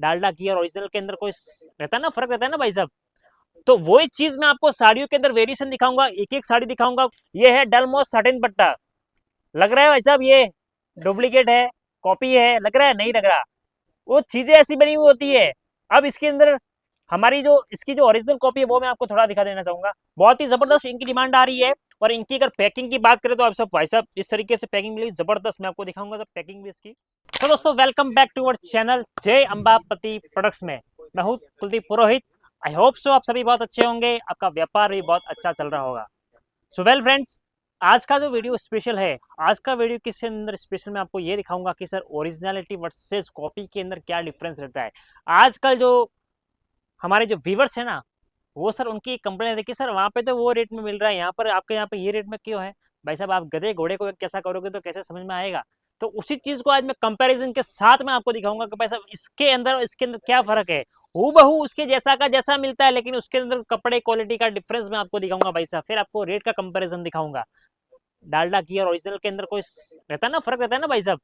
डालडा घी और ओरिजिनल के अंदर कोई रहता है ना, फर्क रहता है ना भाई साहब। तो वही चीज मैं आपको साड़ियों के अंदर वेरिएशन दिखाऊंगा, एक एक साड़ी दिखाऊंगा। ये है डलमोस साटिन पट्टा, लग रहा है भाई साहब ये डुप्लीकेट है, कॉपी है, लग रहा है? नहीं लग रहा। वो चीजें ऐसी बनी हुई होती है। अब इसके अंदर हमारी जो इसकी जो ओरिजिनल कॉपी है वो मैं आपको थोड़ा दिखा देना चाहूंगा। बहुत ही जबरदस्त इनकी डिमांड आ रही है। और इनकी अगर पैकिंग की बात करें तो आप सब भाई साहब इस तरीके से पैकिंग मिली जबरदस्त, मैं आपको दिखाऊंगा तो पैकिंग भी इसकी। तो दोस्तों welcome back to our channel Jai Ambapati products में। मैं हूं कुलदीप पुरोहित। आई होप सो आप सभी बहुत अच्छे होंगे, आपका व्यापार भी बहुत अच्छा चल रहा होगा। सो वेल फ्रेंड्स, आज का जो वीडियो स्पेशल है, आज का वीडियो किसके अंदर स्पेशल मैं आपको ये दिखाऊंगा कि सर ओरिजिनलिटी वर्सेस कॉपी के अंदर क्या डिफरेंस रहता है। आजकल जो हमारे जो व्यूवर्स है ना, वो सर उनकी कंप्लेन देखिए सर वहाँ पे तो वो रेट में मिल रहा है, यहाँ पर आपके यहाँ पे ये रेट में क्यों है? भाई साहब आप गधे घोड़े को कैसा करोगे तो कैसे समझ में आएगा? तो उसी चीज को आज मैं कंपैरिजन के साथ में आपको दिखाऊंगा कि भाई साहब इसके अंदर और इसके अंदर क्या फर्क है। हूबहू उसके जैसा का जैसा मिलता है, लेकिन उसके अंदर कपड़े क्वालिटी का डिफरेंस मैं आपको दिखाऊंगा भाई साहब। फिर आपको रेट का कंपैरिजन दिखाऊंगा। डालडा घी और ओरिजिनल के अंदर कोई रहता है ना, फर्क रहता है ना भाई साहब।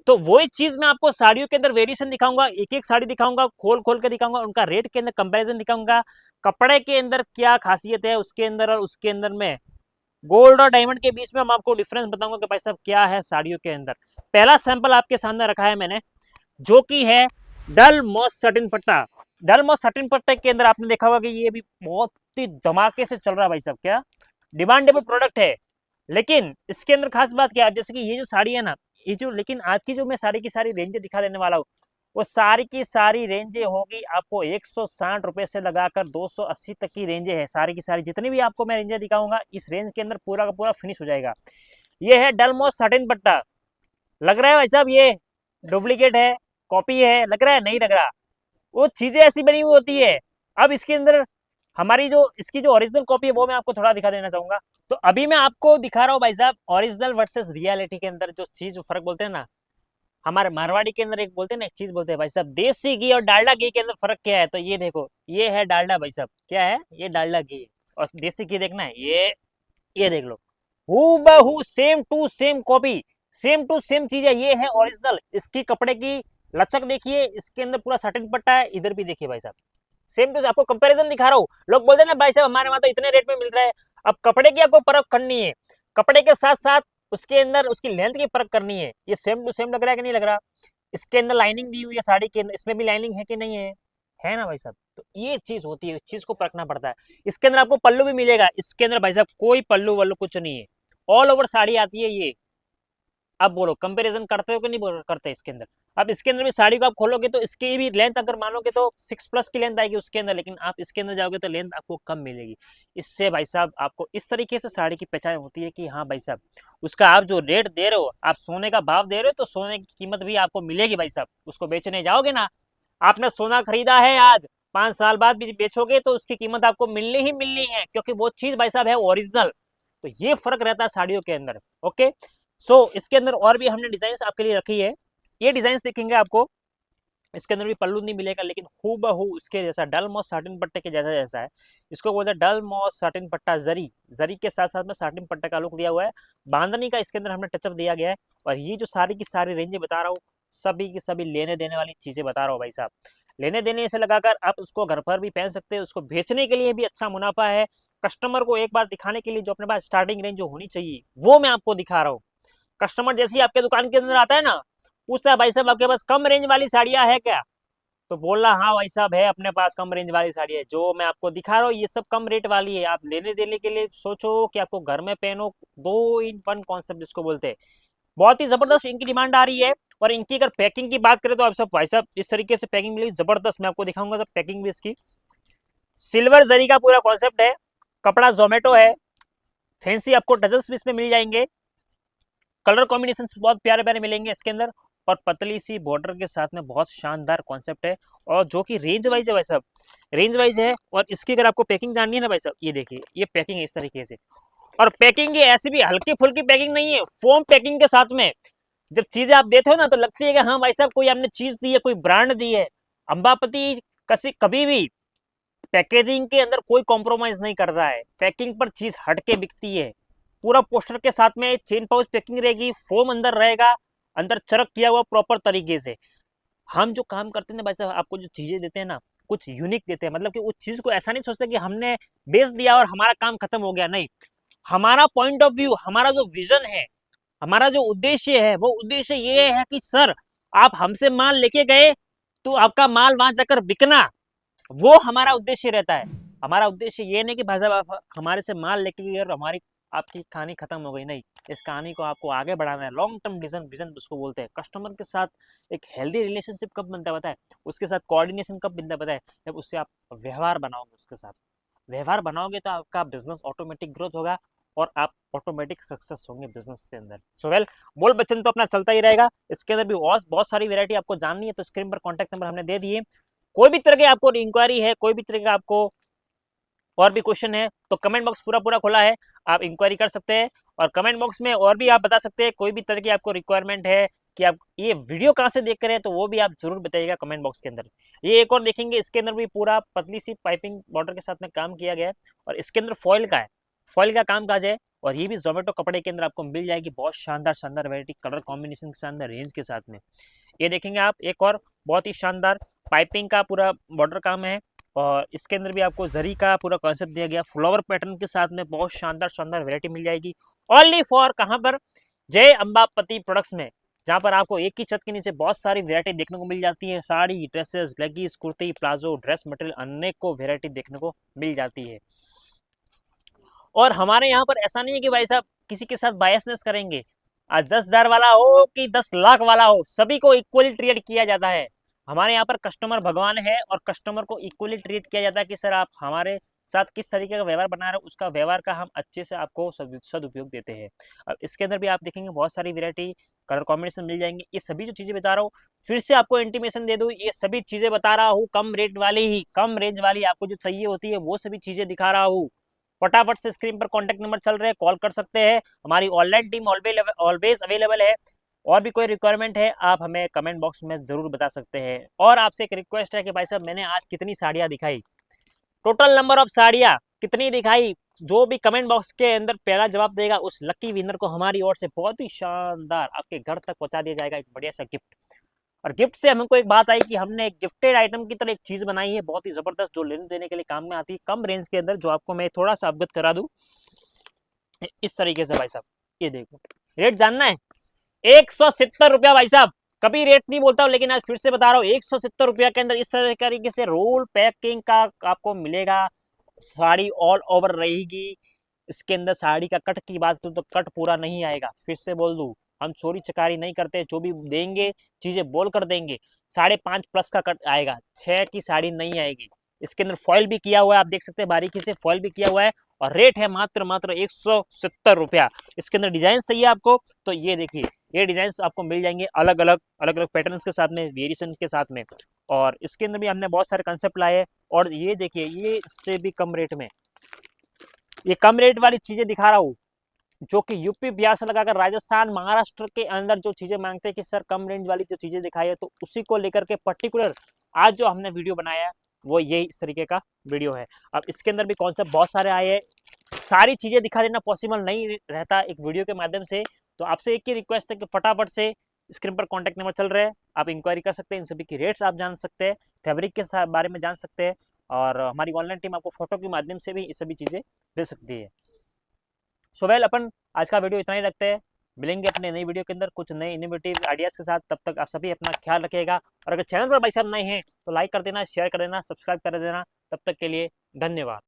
तो वही चीज मैं आपको साड़ियों के अंदर वेरिएशन दिखाऊंगा, एक एक साड़ी दिखाऊंगा, खोल खोल के दिखाऊंगा, उनका रेट के अंदर कंपैरिजन दिखाऊंगा, कपड़े के अंदर क्या खासियत है उसके अंदर, और उसके अंदर में गोल्ड और डायमंड के बीच में हम आपको डिफरेंस बताऊंगा कि भाई साहब क्या है साड़ियों के अंदर। पहला सैंपल आपके सामने रखा है मैंने, जो कि है डल मॉस सटिन पट्टा। डल मॉस सटिन पट्टे के अंदर आपने देखा होगा कि ये भी बहुत ही धमाके से चल रहा है भाई साहब, क्या डिमांडेबल प्रोडक्ट है। लेकिन इसके अंदर खास बात क्या है, जैसे कि ये जो साड़ी है ना, ये जो, लेकिन आज की जो मैं सारी की सारी रेंजें दिखा देने वाला हूँ, वो सारी की सारी रेंजें होगी आपको 160 रुपए से लगाकर 280 तक की रेंजें है। सारी की सारी जितनी भी आपको मैं रेंजें दिखाऊंगा इस रेंज के अंदर पूरा का पूरा फिनिश हो जाएगा। ये है डलमोस साटिन पट्टा, लग रहा है भाई साहब ये डुप्लीकेट है, कॉपी है, लग रहा है? नहीं लग रहा। वो चीजें ऐसी बनी हुई होती है। अब इसके अंदर हमारी जो इसकी जो ओरिजिनल कॉपी है वो मैं आपको थोड़ा दिखा देना चाहूंगा। तो अभी मैं आपको दिखा रहा हूँ भाई साहब ओरिजिनल वर्सेस रियलिटी के अंदर जो चीज फर्क बोलते हैं ना, हमारे मारवाड़ी के अंदर एक बोलते हैं ना, एक चीज बोलते हैं भाई साहब देसी घी और डालडा घी के अंदर फर्क क्या है। तो ये देखो, ये है डालडा भाई साहब, क्या है ये? डालडा घी। और देसी घी देखना है, ये देख लो, हूबहू same to same copy, same to same चीज है। ये है ओरिजिनल। इसकी कपड़े की लचक देखिए, इसके अंदर पूरा सटिन पट्टा है, इधर भी देखिए भाई साहब सेम टू। आपको कंपैरिजन दिखा रहा हूँ। लोग बोलते हैं ना भाई साहब हमारे वहां तो इतने रेट में मिल रहा है। अब कपड़े की आपको परख करनी है, कपड़े के साथ साथ उसके अंदर उसकी लेंथ की परख करनी है। ये सेम टू सेम लग रहा है कि नहीं लग रहा? इसके अंदर लाइनिंग दी हुई है साड़ी के अंदर, इसमें भी लाइनिंग है कि नहीं है ना भाई साहब? तो ये चीज होती है, इस चीज को परखना पड़ता है। इसके अंदर आपको पल्लू भी मिलेगा, इसके अंदर भाई साहब कोई पल्लू वल्लू कुछ नहीं है, ऑल ओवर साड़ी आती है ये। अब बोलो कंपैरिजन करते हो कि नहीं करते इसके अंदर? अब इसके अंदर भी साड़ी को आप खोलोगे तो इसकी भी लेंथ अगर मानोगे तो 6+ की लेंथ आएगी उसके अंदर, लेकिन आप इसके अंदर जाओगे तो लेंथ आपको कम मिलेगी। इससे भाई साहब आपको इस तरीके से साड़ी की पहचान होती है कि हाँ भाई साहब उसका आप जो रेट दे रहे हो, आप सोने का भाव दे रहे हो, तो सोने की कीमत भी आपको मिलेगी भाई साहब। उसको बेचने जाओगे ना, आपने सोना खरीदा है आज, 5 साल बाद भी बेचोगे तो उसकी कीमत आपको मिलनी ही मिलनी है, क्योंकि वो चीज भाई साहब है ओरिजिनल। तो ये फर्क रहता है साड़ियों के अंदर। ओके, इसके अंदर और भी हमने डिजाइन आपके लिए रखी है। ये डिजाइन देखेंगे आपको, इसके अंदर भी पल्लू नहीं मिलेगा, लेकिन हूबहू उसके जैसा डल मॉस साटिन पट्टे के जैसा जैसा है। इसको बोलते हैं डल मॉस साटिन पट्टा जरी, जरी के साथ साथ में साटिन पट्टा का लुक दिया हुआ है। बांधनी का इसके अंदर हमने टचअप दिया गया है। और ये जो सारी की सारी रेंजें बता रहा हूँ, सभी की सभी लेने देने वाली चीजें बता रहा हूँ भाई साहब। लेने देने से लगाकर आप उसको घर पर भी पहन सकते हैं, उसको बेचने के लिए भी अच्छा मुनाफा है। कस्टमर को एक बार दिखाने के लिए जो अपने पास स्टार्टिंग रेंज जो होनी चाहिए वो मैं आपको दिखा रहा हूँ। कस्टमर जैसे ही आपके दुकान के अंदर आता है ना, पूछता है भाई साहब आपके पास कम रेंज वाली साड़ियां है क्या? तो बोल रहा हाँ भाई साहब है अपने पास कम रेंज वाली साड़ी है, जो मैं आपको दिखा रहा हूँ ये सब कम रेट वाली है। आप लेने देने के लिए सोचो कि आपको घर में पहनो, 2 in 1 कॉन्सेप्ट जिसको बोलते हैं। बहुत ही जबरदस्त इनकी डिमांड आ रही है। और इनकी अगर पैकिंग की बात करें तो आप सब भाई साहब इस तरीके से पैकिंग मिलेगी जबरदस्त, मैं आपको दिखाऊंगा। तो पैकिंग भी इसकी सिल्वर जरी का पूरा कॉन्सेप्ट है, कपड़ा जोमेटो है, फैंसी आपको टजल्स भी इसमें मिल जाएंगे, कलर कॉम्बिनेशन बहुत प्यारे प्यारे मिलेंगे इसके अंदर। और पतली सी बॉर्डर के साथ में बहुत शानदार कॉन्सेप्ट है, और जो कि रेंज वाइज है भाई साहब, रेंज वाइज है। और इसकी अगर आपको पैकिंग जाननी है ना भाई साहब, ये देखिए ये पैकिंग है इस तरीके से। और पैकिंग ये ऐसी भी हल्की फुल्की पैकिंग नहीं है, फोम पैकिंग के साथ में। जब चीजें आप देते हो ना तो लगती है कि हाँ भाई साहब कोई आपने चीज दी है, कोई ब्रांड दी है। अंबापति कसी कभी भी पैकेजिंग के अंदर कोई कॉम्प्रोमाइज नहीं कर रहा है, पैकिंग पर चीज हटके बिकती है। पूरा पोस्टर के साथ में चेन पाउच पैकिंग रहेगी, फोम अंदर रहेगा, अंदर चरक किया हुआ प्रॉपर तरीके से। हम जो काम करते हैं ना भाई साहब, आपको जो चीजें देते हैं ना, कुछ यूनिक देते हैं, मतलब कि उस चीज को ऐसा नहीं सोचते कि हमने बेच दिया और हमारा काम खत्म हो गया, नहीं। हमारा पॉइंट ऑफ व्यू, हमारा जो विजन है, हमारा जो उद्देश्य है, वो उद्देश्य ये है कि सर आप हमसे माल लेके गए तो आपका माल वहां जाकर बिकना, वो हमारा उद्देश्य रहता है। हमारा उद्देश्य ये नहीं कि भाई साहब आप हमारे से माल लेके गए और हमारी आपकी कहानी खत्म हो गई, नहीं। इस कहानी को आपको आगे बढ़ाना है। लॉन्ग टर्म विजन, विजन उसको बोलते हैं। कस्टमर के साथ एक हेल्दी रिलेशनशिप कब बनता है पता है? उसके साथ कोऑर्डिनेशन कब बनता है पता है? जब उससे आप व्यवहार बनाओगे, उसके साथ व्यवहार बनाओगे तो आपका बिजनेस ऑटोमेटिक ग्रोथ होगा और आप ऑटोमेटिक सक्सेस होंगे बिजनेस के अंदर। सो वेल, बोल बच्चन तो अपना चलता ही रहेगा। इसके अंदर भी बहुत सारी वैरायटी आपको जाननी है तो स्क्रीन पर कॉन्टैक्ट नंबर हमने दे दिए। कोई भी तरह की आपको इंक्वायरी है, कोई भी तरह का आपको और भी क्वेश्चन है तो कमेंट बॉक्स पूरा पूरा खुला है, आप इंक्वायरी कर सकते हैं। और कमेंट बॉक्स में और भी आप बता सकते हैं कोई भी तरह की आपको रिक्वायरमेंट है कि आप ये वीडियो कहाँ से देख कर रहे हैं, तो वो भी आप जरूर बताइएगा कमेंट बॉक्स के अंदर। ये एक और देखेंगे, इसके अंदर भी पूरा पतली सी पाइपिंग बॉर्डर के साथ में काम किया गया है और इसके अंदर फॉइल का है, फॉइल का काम काज है। और ये भी जोमेटो कपड़े के अंदर आपको मिल जाएगी, बहुत शानदार शानदार वैरायटी, कलर कॉम्बिनेशन के साथ, रेंज के साथ में। ये देखेंगे आप, एक और बहुत ही शानदार पाइपिंग का पूरा बॉर्डर काम है और इसके अंदर भी आपको जरी का पूरा कॉन्सेप्ट दिया गया, फ्लावर पैटर्न के साथ में बहुत शानदार शानदार वैरायटी मिल जाएगी। ओनली फॉर कहां पर? जय अंबापति प्रोडक्ट्स में, जहां पर आपको एक ही छत के नीचे बहुत सारी वैरायटी देखने को मिल जाती है। Sari, dresses, leggings, kurti, palazzo, dress material, अनेकों वैरायटी देखने को मिल जाती है। और हमारे यहाँ पर ऐसा नहीं है कि भाई साहब किसी के साथ बायसनेस करेंगे। आज 10,000 वाला हो कि 10 लाख वाला हो, सभी को इक्वली ट्रीट किया जाता है। हमारे यहाँ पर कस्टमर भगवान है और कस्टमर को इक्वली ट्रीट किया जाता है कि सर आप हमारे साथ किस तरीके का व्यवहार बना रहे हो, उसका व्यवहार का हम अच्छे से आपको सदुपयोग देते हैं। अब इसके अंदर भी आप देखेंगे बहुत सारी वैरायटी, कलर कॉम्बिनेशन मिल जाएंगे। ये सभी जो चीजें बता रहा हूँ, फिर से आपको इंटीमेशन दे दूं, ये सभी चीजें बता रहा हूँ कम रेट वाली ही, कम रेंज वाली आपको जो चाहिए होती है वो सभी चीजें दिखा रहा हूँ। फटाफट से स्क्रीन पर कॉन्टैक्ट नंबर चल रहे हैं, कॉल कर सकते हैं। हमारी ऑनलाइन टीम ऑलवेज अवेलेबल है। और भी कोई रिक्वायरमेंट है आप हमें कमेंट बॉक्स में जरूर बता सकते हैं। और आपसे एक रिक्वेस्ट है कि भाई साहब मैंने आज कितनी साड़ियां दिखाई, टोटल नंबर ऑफ साड़ियां कितनी दिखाई, जो भी कमेंट बॉक्स के अंदर पहला जवाब देगा उस लकी विनर को हमारी ओर से बहुत ही शानदार आपके घर तक पहुंचा दिया जाएगा एक बढ़िया सा गिफ्ट। और गिफ्ट से हमको एक बात आई कि हमने एक गिफ्टेड आइटम की तरह एक चीज बनाई है बहुत ही जबरदस्त, जो लेने देने के लिए काम में आती है कम रेंज के अंदर, जो आपको मैं थोड़ा सा अवगत करा दूं इस तरीके से। भाई साहब ये देखो, रेट जानना है? 170 रुपया भाई साहब। कभी रेट नहीं बोलता हूं लेकिन आज फिर से बता रहा हूँ, 170 रुपया के अंदर इस तरीके से रोल पैकिंग का आपको मिलेगा। साड़ी ऑल ओवर रहेगी। इसके अंदर साड़ी का कट की बात करूं तो कट पूरा नहीं आएगा, फिर से बोल दूं हम चोरी चकारी नहीं करते, जो भी देंगे चीजें बोल कर देंगे। 5.5+ का कट आएगा, 6 की साड़ी नहीं आएगी। इसके अंदर फॉइल भी किया हुआ है, आप देख सकते हैं बारीकी से फॉइल भी किया हुआ है। और रेट है मात्र मात्र 170 रुपया। इसके अंदर डिजाइन चाहिए आपको तो ये देखिए, ये डिजाइन आपको मिल जाएंगे अलग अलग पैटर्न के साथ में, वेरिएशन के साथ में। और इसके अंदर भी हमने बहुत सारे कंसेप्ट लाए हैं। और ये देखिए, ये इससे भी कम रेट में, ये कम रेट वाली चीजें दिखा रहा हूँ, जो कि यूपी बिहार से लगाकर राजस्थान महाराष्ट्र के अंदर जो चीजें मांगते हैं कि सर कम रेंज वाली जो चीजें दिखाई है, तो उसी को लेकर के पर्टिकुलर आज जो हमने वीडियो बनाया है वो ये इस तरीके का वीडियो है। अब इसके अंदर भी कॉन्सेप्ट बहुत सारे आए हैं, सारी चीजें दिखा देना पॉसिबल नहीं रहता एक वीडियो के माध्यम से। तो आपसे एक ही रिक्वेस्ट है कि फटाफट से स्क्रीन पर कॉन्टैक्ट नंबर चल रहे हैं, आप इंक्वायरी कर सकते हैं, इन सभी की रेट्स आप जान सकते हैं, फैब्रिक के बारे में जान सकते हैं। और हमारी ऑनलाइन टीम आपको फोटो के माध्यम से भी ये सभी चीजें दे सकती है। सो वेल, अपन आज का वीडियो इतना ही रखते हैं। मिलेंगे अपने नई वीडियो के अंदर कुछ नए इनोवेटिव आइडियाज के साथ। तब तक आप सभी अपना ख्याल रखिएगा। और अगर चैनल पर भाई साहब नए हैं तो लाइक कर देना, शेयर कर देना, सब्सक्राइब कर देना। तब तक के लिए धन्यवाद।